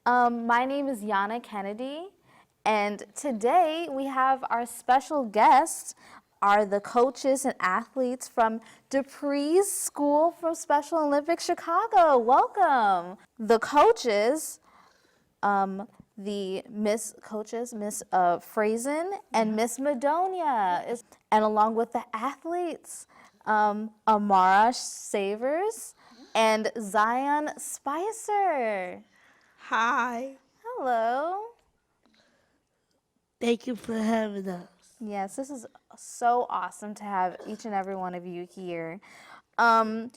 My name is Jana Kennedy, and today we have our special guests are the coaches and athletes from DePriest School from Special Olympics Chicago. Welcome. The coaches, the Miss Coaches, Miss Frazen and Miss Madonia, and along with the athletes, Amara Savers and Zion Spicer. Hi. Hello. Thank you for having us. Yes, this is so awesome to have each and every one of you here. Coach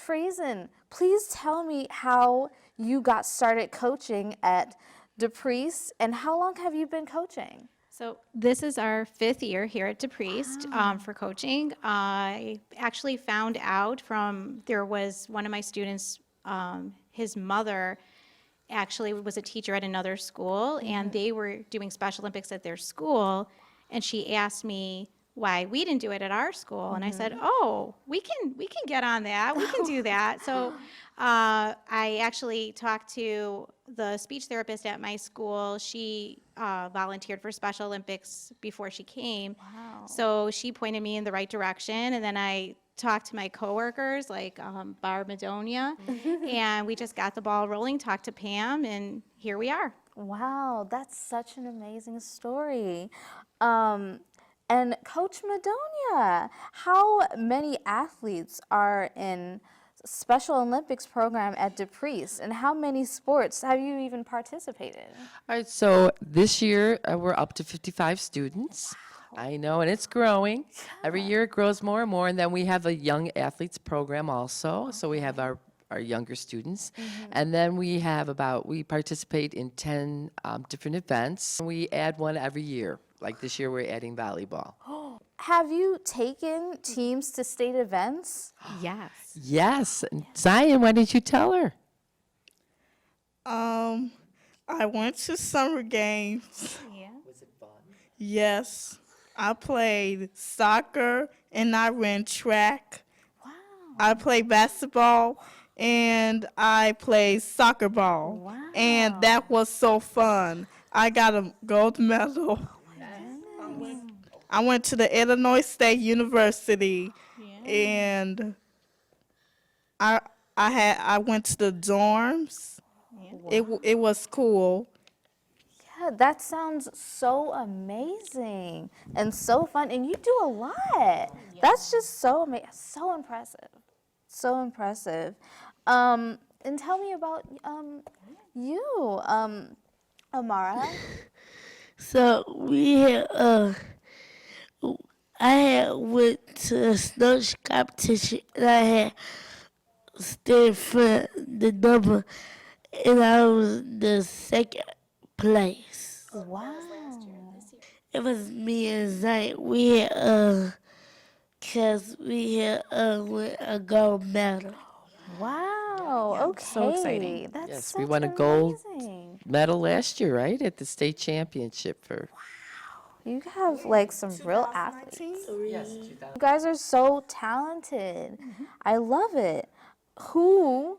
Frazen, please tell me how you got started coaching at DePriest and how long have you been coaching? So this is our 5th year here at DePriest for coaching. I actually found out there was one of my students, his mother actually was a teacher at another school, and they were doing Special Olympics at their school, and she asked me why we didn't do it at our school, and I said, oh, we can get on that, we can do that. So I actually talked to the speech therapist at my school. She volunteered for Special Olympics before she came. Wow. So she pointed me in the right direction, and then I talked to my coworkers like Barb Madonia, and we just got the ball rolling, talked to Pam, and here we are. Wow, that's such an amazing story. And Coach Madonia, how many athletes are in Special Olympics program at DePriest, and how many sports have you even participated? All right, so this year we're up to 55 students. I know, and it's growing. Every year it grows more and more, and then we have a young athletes program also. So we have our younger students, and then we participate in 10 different events. We add one every year. Like this year we're adding volleyball. Have you taken teams to state events? Yes. Yes, and Zion, why didn't you tell her? I went to summer games. Yeah. Was it fun? Yes. I played soccer and I ran track. Wow. I played basketball and I played soccer ball. Wow. And that was so fun. I got a gold medal. I went to the Illinois State University, and I went to the dorms. It was cool. Yeah, that sounds so amazing and so fun, and you do a lot. That's just so amazing, so impressive, so impressive. And tell me about you, Amara. So we had I had went to a snow competition and I had stayed for the number and I was the second place. Wow. It was me and Zion. We had cause we had won a gold medal. Wow. Okay. so exciting. That's Yes, we such won a gold amazing. medal last year, right, at the state championship for. You have like some real athletes. 2019? Yes, You guys are so talented. I love it. Who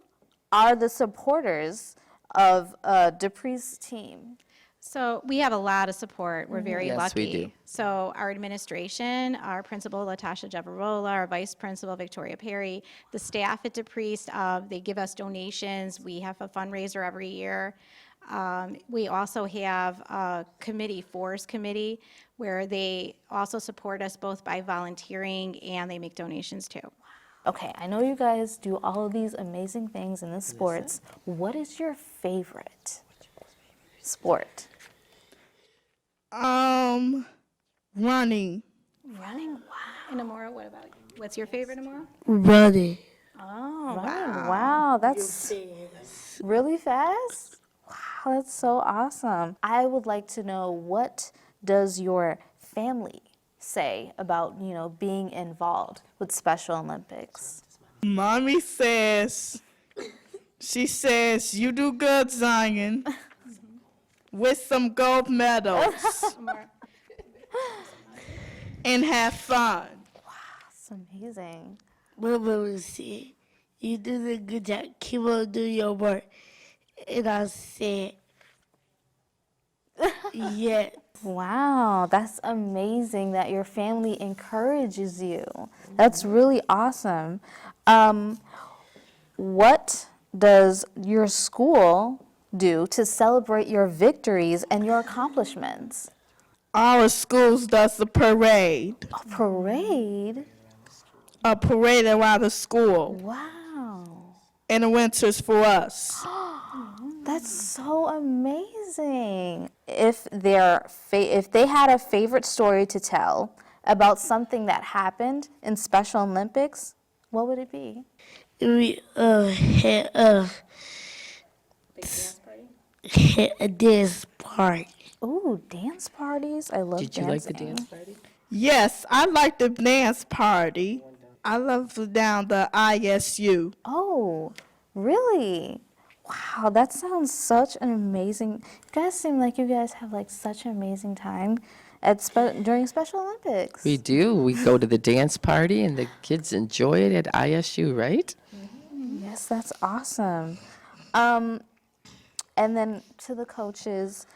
are the supporters of DePriest's team? So we have a lot of support. We're very Yes, lucky. we do. So our administration, our principal, Latasha Javarola, our vice principal, Victoria Perry, the staff at DePriest, they give us donations. We have a fundraiser every year. We also have a committee, Force Committee, where they also support us both by volunteering and they make donations too. Okay, I know you guys do all of these amazing things in the sports. What is your favorite sport? Running. Running? Wow. And Amora, what about you? What's your favorite, Amora? Running. Oh, Running. Wow, that's really fast? Wow, that's so awesome. I would like to know, what does your family say about, being involved with Special Olympics? Mommy says, she says, you do good, Zion, with some gold medals and have fun. That's amazing. My mama said, you did a good job. Keep on doing your work. And I said, yes. Wow, that's amazing that your family encourages you. That's really awesome. What does your school do to celebrate your victories and your accomplishments? Our schools does a parade. A parade? A parade around the school Wow, in the winters for us. that's so amazing. If they had a favorite story to tell about something that happened in Special Olympics, what would it be? We had a dance party. Ooh, dance parties. I love Did you like the dance party? Yes, I like the dance party. I love down the ISU. Oh, really? Wow, that sounds such an amazing. You guys seem like you guys have like such an amazing time during Special Olympics. We do. We go to the dance party, and the kids enjoy it at ISU, right? Yes, that's awesome. And then to the coaches,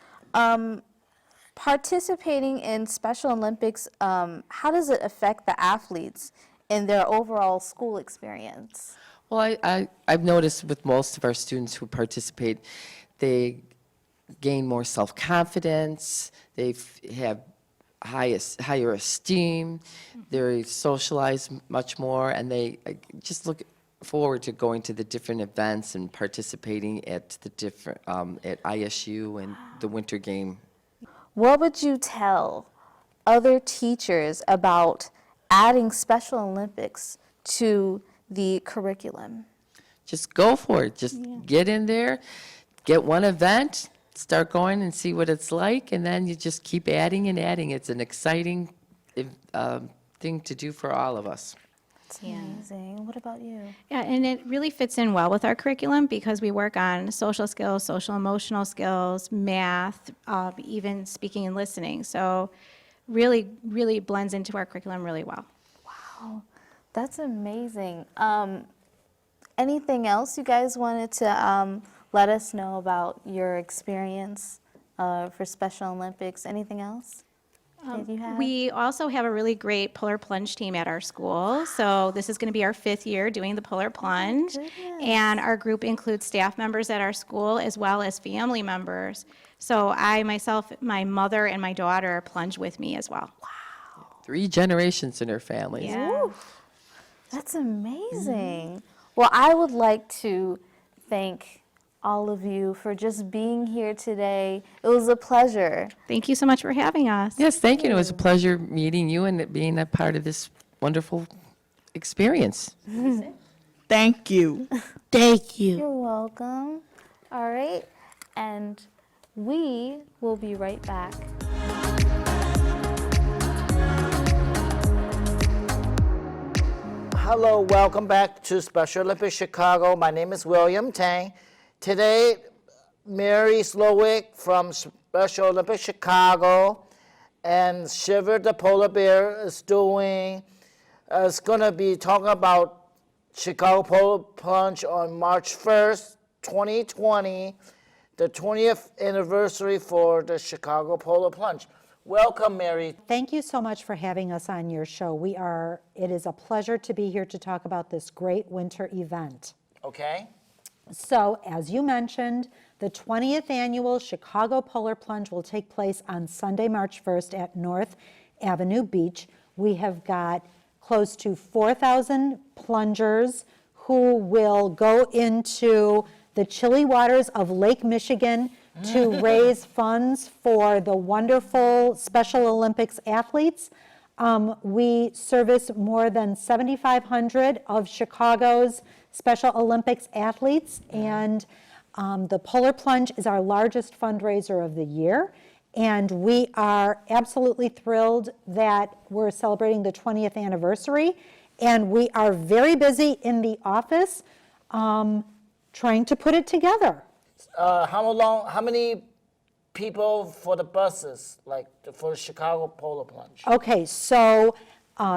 participating in Special Olympics, how does it affect the athletes in their overall school experience? Well, I've noticed with most of our students who participate, they gain more self-confidence, they have higher esteem, they socialize much more, and they just look forward to going to the different events and participating at the different, at ISU and the winter game. What would you tell other teachers about adding Special Olympics to the curriculum? Just go for it. Just get in there, get one event, start going and see what it's like, and then you just keep adding and adding. It's an exciting thing to do for all of us. It's amazing. What about you? Yeah, and it really fits in well with our curriculum because we work on social skills, social emotional skills, math, even speaking and listening. So really, really blends into our curriculum really well. Wow, that's amazing. Anything else you guys wanted to let us know about your experience for Special Olympics? Anything else that you have? We also have a really great Polar Plunge team at our school. So this is going to be our 5th year doing the Polar Plunge. And our group includes staff members at our school as well as family members. So I myself, my mother and my daughter plunge with me as well. 3 generations in her family. Yeah. That's amazing. Well, I would like to thank all of you for just being here today. It was a pleasure. Thank you so much for having us. Yes, thank you. It was a pleasure meeting you and being a part of this wonderful experience. Thank you. Thank you. You're welcome. All right, and we will be right back. Hello, welcome back to Special Olympics Chicago. My name is William Tang. Today, Mary Slowick from Special Olympics Chicago and Shiver the Polar Bear is going to be talking about Chicago Polar Plunge on March 1st, 2020, the 20th anniversary for the Chicago Polar Plunge. Welcome, Mary. Thank you so much for having us on your show. It is a pleasure to be here to talk about this great winter event. Okay. So, as you mentioned, the 20th annual Chicago Polar Plunge will take place on Sunday, March 1st at North Avenue Beach. We have got close to 4,000 plungers who will go into the chilly waters of Lake Michigan to raise funds for the wonderful Special Olympics athletes. We service more than 7,500 of Chicago's Special Olympics athletes, and the Polar Plunge is our largest fundraiser of the year. And we are absolutely thrilled that we're celebrating the 20th anniversary, and we are very busy in the office trying to put it together. How many people for the buses, like for the Chicago Polar Plunge? Okay, so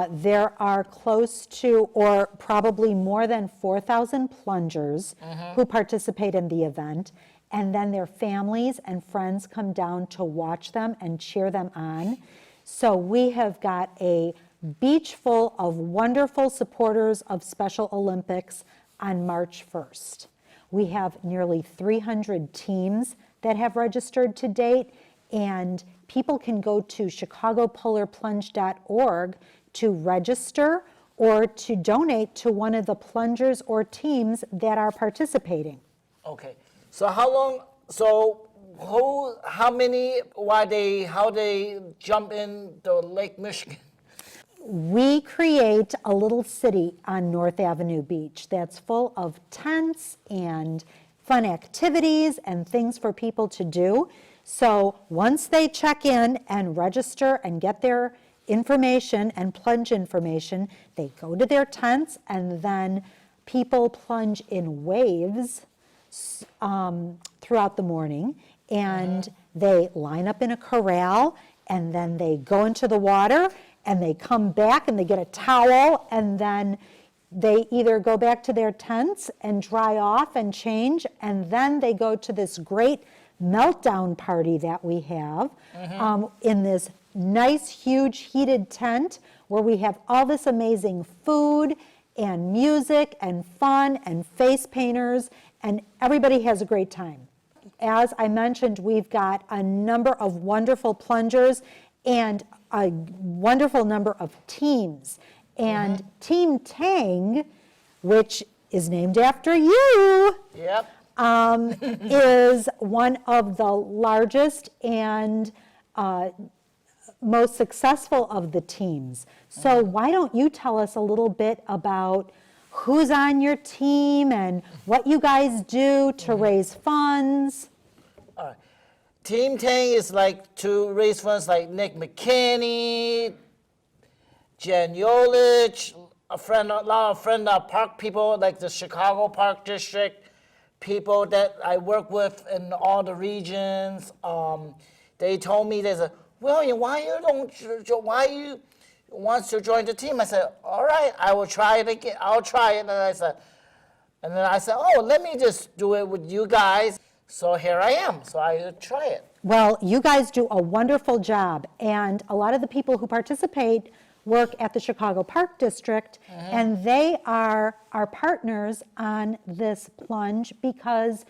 There are close to, or probably more than 4,000 plungers who participate in the event, and then their families and friends come down to watch them and cheer them on. So we have got a beach full of wonderful supporters of Special Olympics on March 1st. We have nearly 300 teams that have registered to date, and people can go to chicagopolarplunge.org to register or to donate to one of the plungers or teams that are participating. Okay. So how long? So how many? How they jump in the Lake Michigan? We create a little city on North Avenue Beach that's full of tents and fun activities and things for people to do. So once they check in and register and get their information and plunge information, they go to their tents, and then people plunge in waves throughout the morning, and they line up in a corral, and then they go into the water, and they come back and they get a towel, and then they either go back to their tents and dry off and change, and then they go to this great meltdown party that we have in this nice, huge, heated tent where we have all this amazing food and music and fun and face painters, and everybody has a great time. As I mentioned, we've got a number of wonderful plungers and a wonderful number of teams. And Team Tang, which is named after you, Yep. is one of the largest and most successful of the teams. So why don't you tell us a little bit about who's on your team and what you guys do to raise funds? Team Tang is like to raise funds like Nick McKinney, Jen Yolich, a lot of park people like the Chicago Park District, people that I work with in all the regions. They told me, they said, William, why you want to join the team? I said, all right, I will try it again. I'll try it. And then I said, oh, let me just do it with you guys. So here I am. So I try it. Well, you guys do a wonderful job, and a lot of the people who participate work at the Chicago Park District, and they are our partners on this plunge because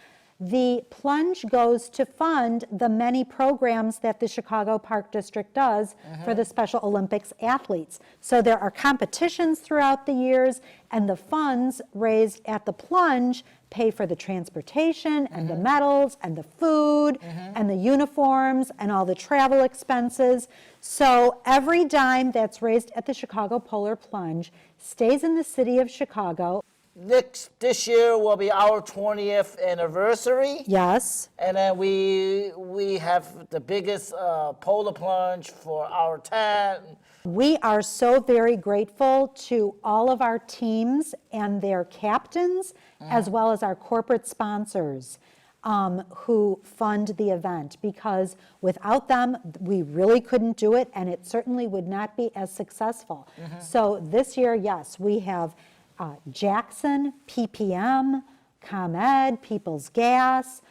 the plunge goes to fund the many programs that the Chicago Park District does for the Special Olympics athletes. So there are competitions throughout the years, and the funds raised at the plunge pay for the transportation and the medals and the food and the uniforms and all the travel expenses. So every dime that's raised at the Chicago Polar Plunge stays in the city of Chicago. This year will be our 20th anniversary. Yes. And then we have the biggest polar plunge for our tent. We are so very grateful to all of our teams and their captains, as well as our corporate sponsors who fund the event, because without them, we really couldn't do it, and it certainly would not be as successful. So this year, yes, we have Jackson, PPM, ComEd, People's Gas,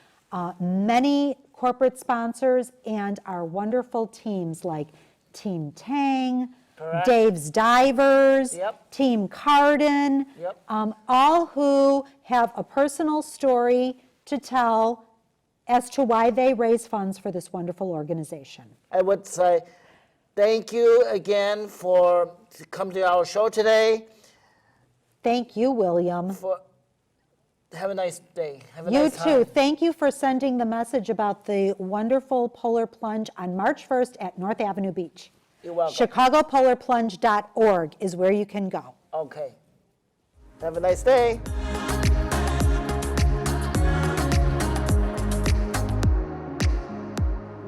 many corporate sponsors, and our wonderful teams like Team Tang, Correct. Dave's Divers, Yep. Team Carden, Yep. All who have a personal story to tell as to why they raise funds for this wonderful organization. I would say thank you again for coming to our show today. Thank you, William. Have a nice day. Have a You nice too. time. Thank you for sending the message about the wonderful Polar Plunge on March 1st at North Avenue Beach. You're welcome. ChicagoPolarPlunge.org is where you can go. Okay. Have a nice day.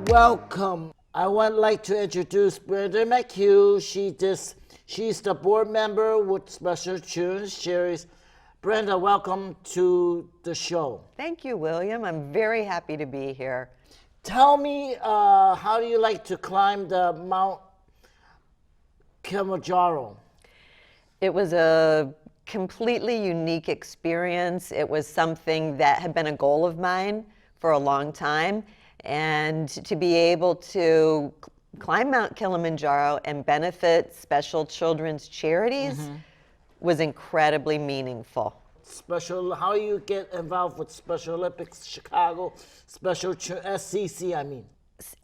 Welcome. I would like to introduce Brenda McHugh. She's the board member with Special Tunes Charities. Brenda, welcome to the show. Thank you, William. I'm very happy to be here. Tell me, how do you like to climb the Kilimanjaro? It was a completely unique experience. It was something that had been a goal of mine for a long time. And to be able to climb Mount Kilimanjaro and benefit special children's charities was incredibly meaningful. How you get involved with Special Olympics Chicago, SCC, I mean?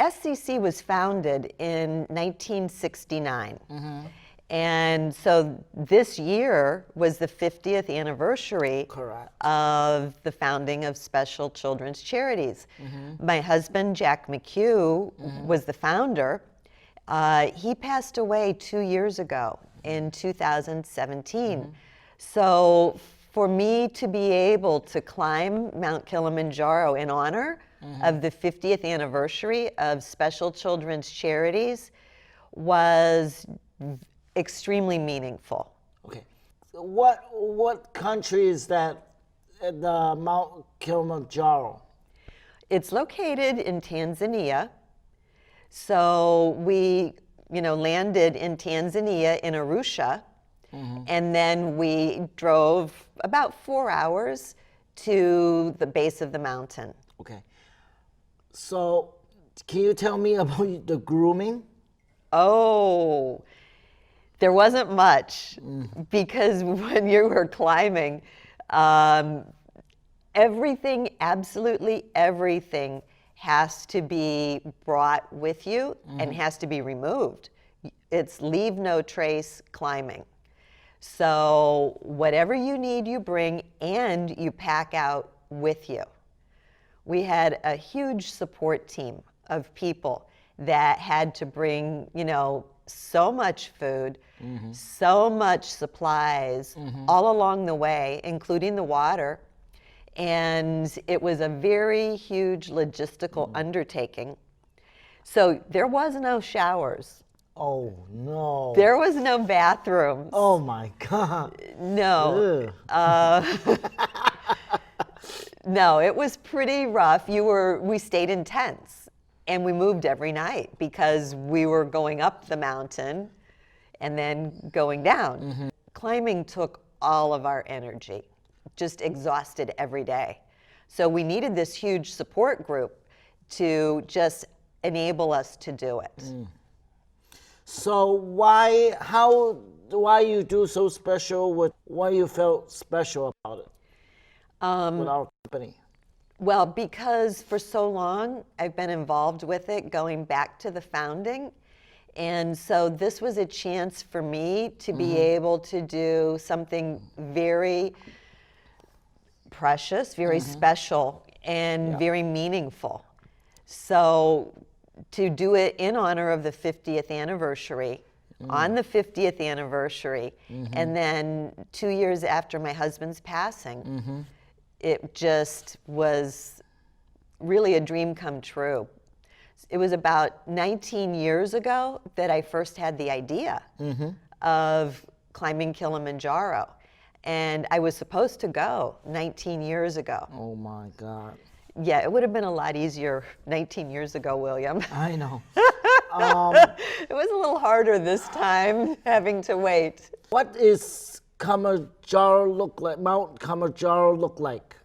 SCC was founded in 1969. And so this year was the 50th anniversary Correct. of the founding of Special Children's Charities. My husband, Jack McHugh, was the founder. He passed away 2 years ago in 2017. So for me to be able to climb Mount Kilimanjaro in honor of the 50th anniversary of Special Children's Charities was extremely meaningful. Okay. So what country is that, the Mount Kilimanjaro? It's located in Tanzania. So we, landed in Tanzania in Arusha, and then we drove about 4 hours to the base of the mountain. Okay. So can you tell me about the grooming? Oh, there wasn't much because when you were climbing, everything, absolutely everything has to be brought with you and has to be removed. It's leave no trace climbing. So whatever you need, you bring and you pack out with you. We had a huge support team of people that had to bring, so much food, so much supplies all along the way, including the water. And it was a very huge logistical undertaking. So there was no showers. Oh, no. There was no bathrooms. Oh, my God. No. No, it was pretty rough. We stayed in tents and we moved every night because we were going up the mountain and then going down. Climbing took all of our energy, just exhausted every day. So we needed this huge support group to just enable us to do it. So why you do so special why you felt special about it with our company? Well, because for so long I've been involved with it, going back to the founding. And so this was a chance for me to be able to do something very precious, very special, and very meaningful. So to do it in honor of the 50th anniversary, on the 50th anniversary, and then 2 years after my husband's passing, it just was really a dream come true. It was about 19 years ago that I first had the idea of climbing Kilimanjaro. And I was supposed to go 19 years ago. Oh, my God. Yeah, it would have been a lot easier 19 years ago, William. I know. It was a little harder this time, having to wait. What is Kilimanjaro look like? Mount Kilimanjaro look like?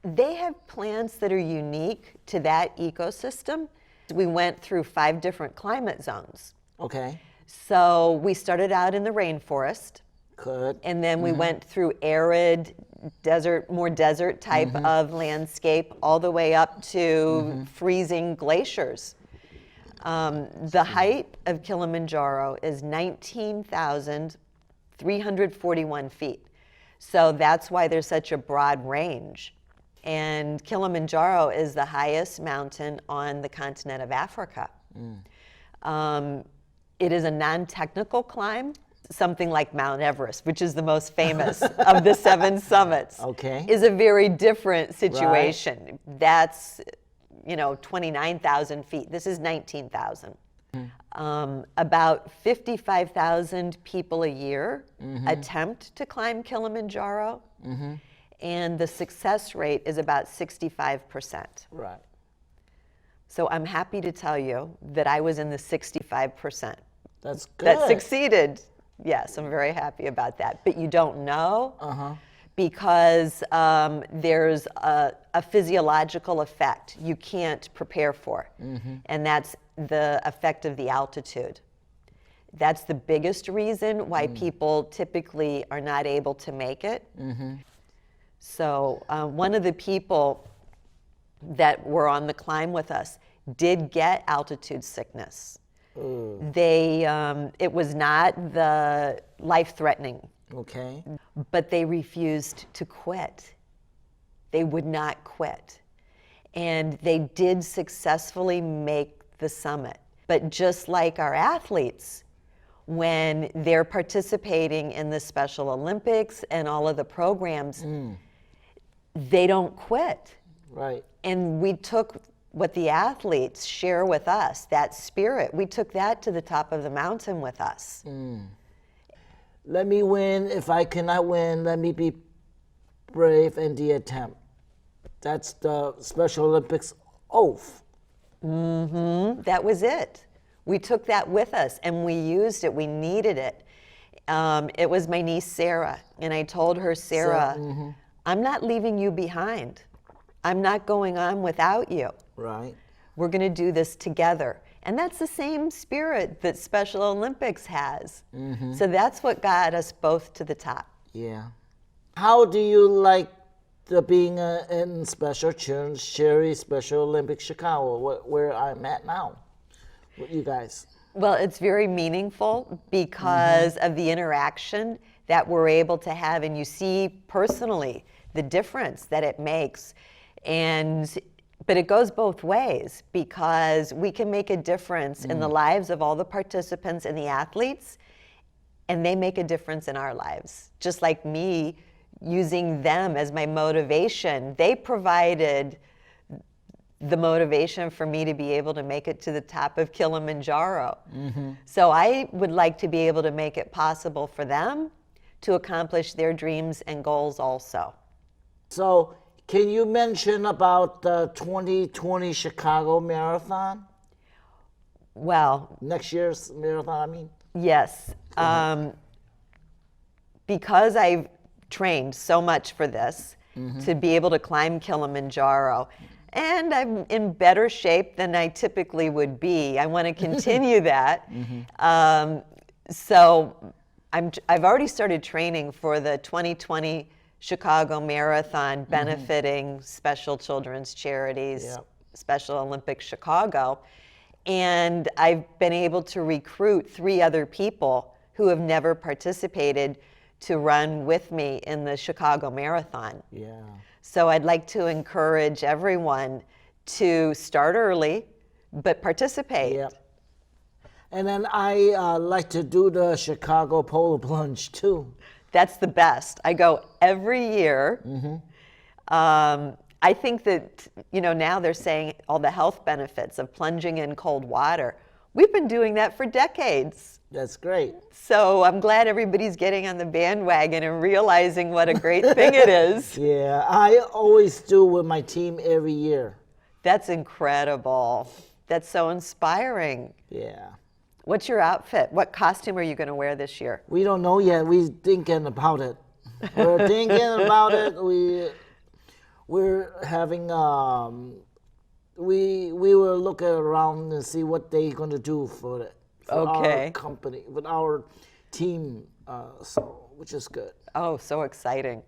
They have plants that are unique to that ecosystem. We went through 5 different climate zones. Okay. So we started out in the rainforest. Good. And then we went through arid, more desert type of landscape, all the way up to freezing glaciers. The height of Kilimanjaro is 19,341 feet. So that's why there's such a broad range. And Kilimanjaro is the highest mountain on the continent of Africa. It is a non-technical climb. Something like Mount Everest, which is the most famous of the 7 summits, is a very different situation. Right. That's, 29,000 feet. This is 19,000. About 55,000 people a year attempt to climb Kilimanjaro, and the success rate is about 65%. Right. So I'm happy to tell you that I was in the 65%. That's good. that succeeded. Yes, I'm very happy about that. But you don't know because there's a physiological effect you can't prepare for, and that's the effect of the altitude. That's the biggest reason why people typically are not able to make it. So one of the people that were on the climb with us did get altitude sickness. It was not the life-threatening, Okay. but they refused to quit. They would not quit. And they did successfully make the summit. But just like our athletes, when they're participating in the Special Olympics and all of the programs, they don't quit. Right. And we took what the athletes share with us, that spirit, we took that to the top of the mountain with us. Let me win. If I cannot win, let me be brave in the attempt. That's the Special Olympics oath. That was it. We took that with us and we used it. We needed it. It was my niece Sarah, and I told her, Sarah, I'm not leaving you behind. I'm not going on without you. Right. We're going to do this together. And that's the same spirit that Special Olympics has. So that's what got us both to the top. Yeah. How do you like the being in Special Charities Special Olympics Chicago, where I'm at now with you guys? Well, it's very meaningful because of the interaction that we're able to have, and you see personally the difference that it makes. But it goes both ways because we can make a difference in the lives of all the participants and the athletes, and they make a difference in our lives. Just like me using them as my motivation, they provided the motivation for me to be able to make it to the top of Kilimanjaro. So I would like to be able to make it possible for them to accomplish their dreams and goals also. So, can you mention about the 2020 Chicago Marathon? Well, Next year's marathon, I mean? yes. Because I've trained so much for this, to be able to climb Kilimanjaro, and I'm in better shape than I typically would be. I want to continue that. So I've already started training for the 2020 Chicago Marathon, benefiting Special Children's Charities, Special Olympics Chicago. And I've been able to recruit 3 other people who have never participated to run with me in the Chicago Marathon. Yeah. So I'd like to encourage everyone to start early, but participate. Yep. And then I like to do the Chicago Polar Plunge too. That's the best. I go every year. I think that, now they're saying all the health benefits of plunging in cold water. We've been doing that for decades. That's great. So I'm glad everybody's getting on the bandwagon and realizing what a great thing it is. Yeah, I always do with my team every year. That's incredible. That's so inspiring. Yeah. What's your outfit? What costume are you going to wear this year? We don't know yet. We're thinking about it. We're thinking about it. We're having we will look around and see what they're going to do for our company with our team. Which is good. Oh, so exciting!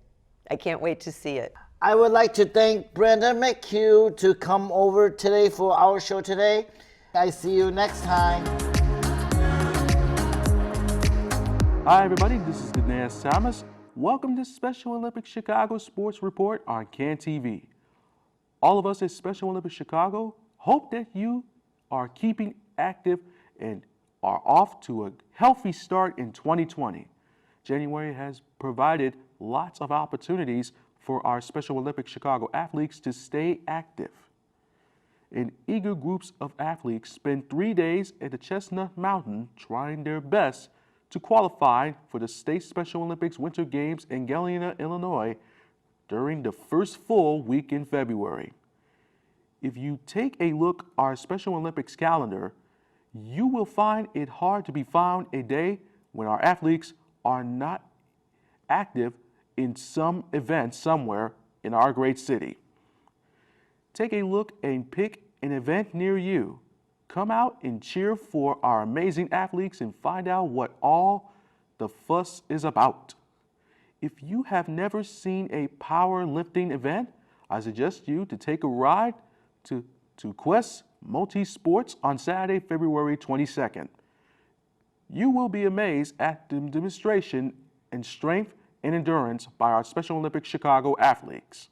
I can't wait to see it. I would like to thank Brenda McHugh to come over today for our show today. I see you next time. Hi everybody, this is Ganesh Thomas. Welcome to Special Olympics Chicago Sports Report on CAN TV. All of us at Special Olympics Chicago hope that you are keeping active and are off to a healthy start in 2020. January has provided lots of opportunities for our Special Olympics Chicago athletes to stay active. And eager groups of athletes spend 3 days at the Chestnut Mountain trying their best to qualify for the State Special Olympics Winter Games in Galena, Illinois during the first full week in February. If you take a look at our Special Olympics calendar, You will find it hard to be found a day when our athletes are not active in some event somewhere in our great city. Take a look and pick an event near you. Come out and cheer for our amazing athletes and find out what all the fuss is about. If you have never seen a powerlifting event, I suggest you to take a ride to Quest Multi-Sports on Saturday, February 22nd. You will be amazed at the demonstration in strength and endurance by our Special Olympics Chicago athletes.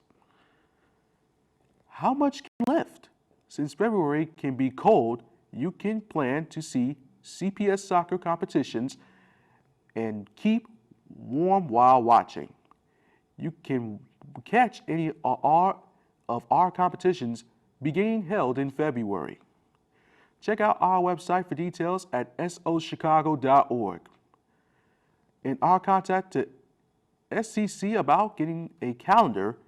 How much can you lift? Since February can be cold, you can plan to see CPS soccer competitions and keep warm while watching. You can catch any of our competitions being held in February. Check out our website for details at sochicago.org. In our contact to SCC about getting a calendar,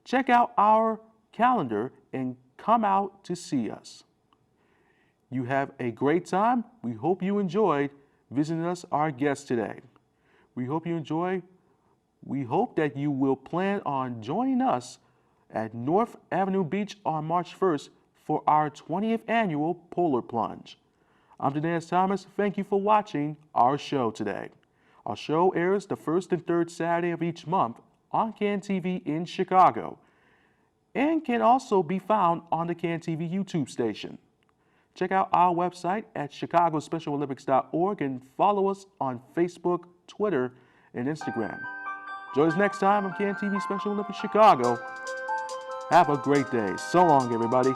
check out our calendar and come out to see us. You have a great time. We hope you enjoyed visiting us, our guests today. We hope that you will plan on joining us at North Avenue Beach on March 1st for our 20th annual Polar Plunge. I'm DePriest Thomas. Thank you for watching our show today. Our show airs the first and third Saturday of each month on CAN TV in Chicago and can also be found on the CAN TV YouTube station. Check out our website at chicagospecialolympics.org and follow us on Facebook, Twitter, and Instagram. Join us next time on CAN TV Special Olympics Chicago. Have a great day. So long, everybody.